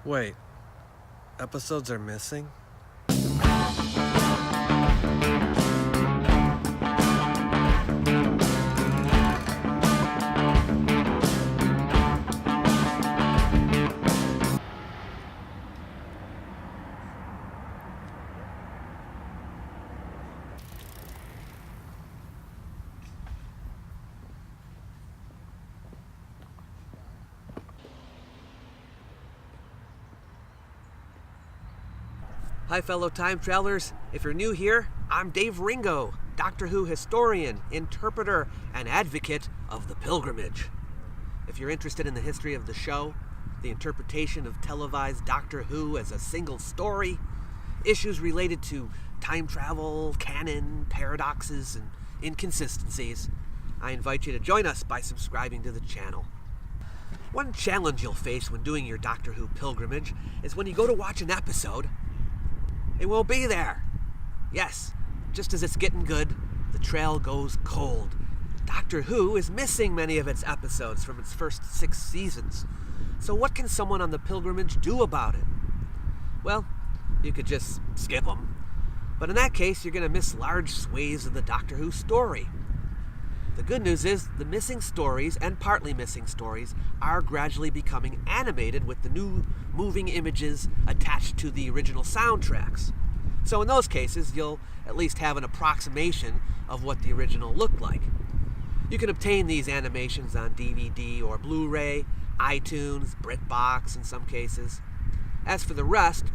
Wait, episodes are missing? Hi, fellow time travelers. If you're new here, I'm Dave Ringo, Doctor Who historian, interpreter, and advocate of the pilgrimage. If you're interested in the history of the show, the interpretation of televised Doctor Who as a single story, issues related to time travel, canon, paradoxes, and inconsistencies, I invite you to join us by subscribing to the channel. One challenge you'll face when doing your Doctor Who pilgrimage is when you go to watch an episode, it won't be there. Yes, just as it's getting good, the trail goes cold. Doctor Who is missing many of its episodes from its first 6 seasons. So what can someone on the pilgrimage do about it? Well, you could just skip them. But in that case, you're going to miss large swathes of the Doctor Who story. The good news is the missing stories and partly missing stories are gradually becoming animated with the new moving images attached to the original soundtracks. So in those cases, you'll at least have an approximation of what the original looked like. You can obtain these animations on DVD or Blu-ray, iTunes, BritBox in some cases. As for the rest,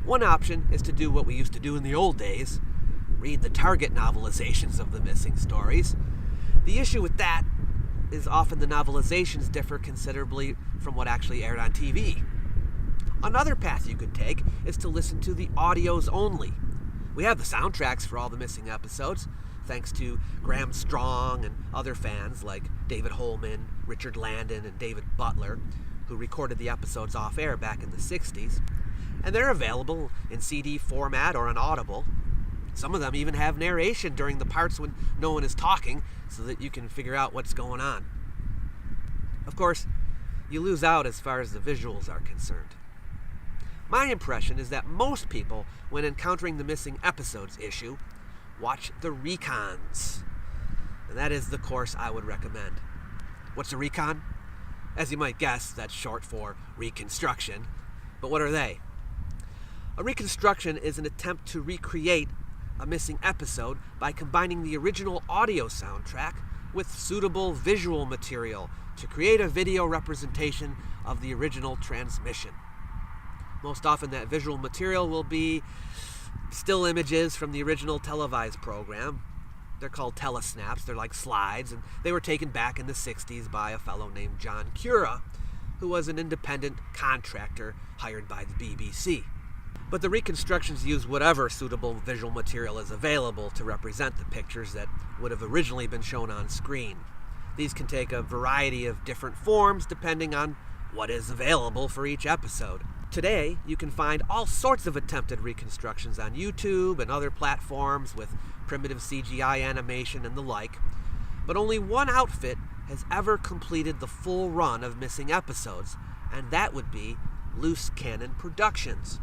one option is to do what we used to do in the old days, read the Target novelizations of the missing stories. The issue with that is often the novelizations differ considerably from what actually aired on TV. Another path you could take is to listen to the audios only. We have the soundtracks for all the missing episodes, thanks to Graham Strong and other fans like David Holman, Richard Landon, and David Butler, who recorded the episodes off-air back in the 60s. And they're available in CD format or on Audible. Some of them even have narration during the parts when no one is talking so that you can figure out what's going on. Of course, you lose out as far as the visuals are concerned. My impression is that most people, when encountering the missing episodes issue, watch the recons. And that is the course I would recommend. What's a recon? As you might guess, that's short for reconstruction. But what are they? A reconstruction is an attempt to recreate a missing episode by combining the original audio soundtrack with suitable visual material to create a video representation of the original transmission. Most often that visual material will be still images from the original televised program. They're called telesnaps, they're like slides, and they were taken back in the 60s by a fellow named John Cura, who was an independent contractor hired by the BBC. But the reconstructions use whatever suitable visual material is available to represent the pictures that would have originally been shown on screen. These can take a variety of different forms depending on what is available for each episode. Today, you can find all sorts of attempted reconstructions on YouTube and other platforms with primitive CGI animation and the like, but only one outfit has ever completed the full run of missing episodes, and that would be Loose Cannon Productions.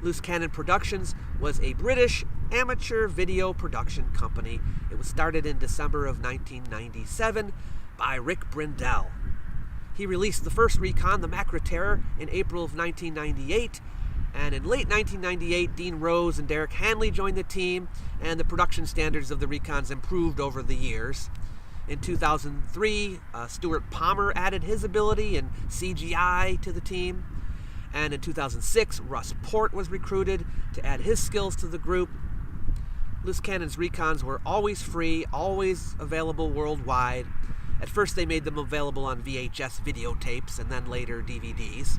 Loose Cannon Productions was a British amateur video production company. It was started in December of 1997 by Rick Brindell. He released the first recon, the Macra Terror, in April of 1998, and in late 1998, Dean Rose and Derek Hanley joined the team, and the production standards of the recons improved over the years. In 2003, Stuart Palmer added his ability and CGI to the team. And in 2006, Russ Port was recruited to add his skills to the group. Loose Cannon's recons were always free, always available worldwide. At first they made them available on VHS videotapes and then later DVDs.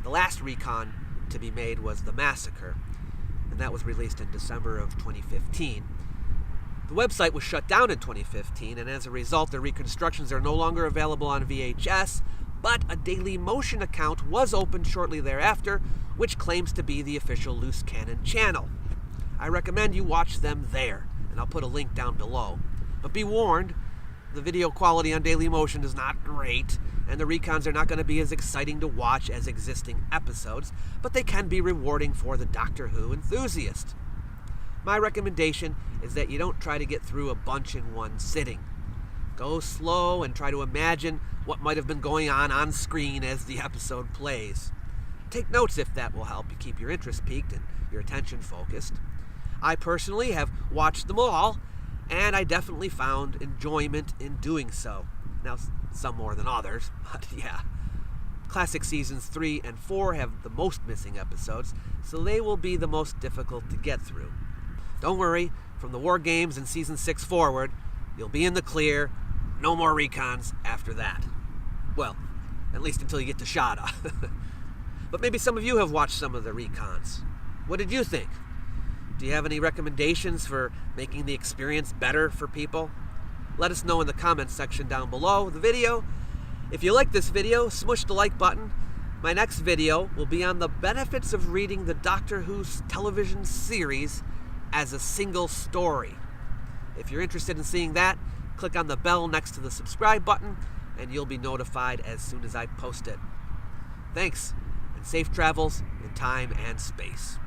The last recon to be made was The Massacre, and that was released in December of 2015. The website was shut down in 2015, and as a result, the reconstructions are no longer available on VHS, but a Daily Motion account was opened shortly thereafter, which claims to be the official Loose Cannon channel. I recommend you watch them there, and I'll put a link down below. But be warned, the video quality on Daily Motion is not great, and the recons are not going to be as exciting to watch as existing episodes, but they can be rewarding for the Doctor Who enthusiast. My recommendation is that you don't try to get through a bunch in one sitting. Go slow and try to imagine what might have been going on screen as the episode plays. Take notes if that will help you keep your interest piqued and your attention focused. I personally have watched them all, and I definitely found enjoyment in doing so. Now, some more than others, but yeah. Classic seasons 3 and 4 have the most missing episodes, so they will be the most difficult to get through. Don't worry, from the War Games in season 6 forward, you'll be in the clear. No more recons after that. Well, at least until you get to Shada. But maybe some of you have watched some of the recons. What did you think? Do you have any recommendations for making the experience better for people? Let us know in the comments section down below the video. If you like this video, smush the like button. My next video will be on the benefits of reading the Doctor Who television series as a single story. If you're interested in seeing that, click on the bell next to the subscribe button, and you'll be notified as soon as I post it. Thanks, and safe travels in time and space.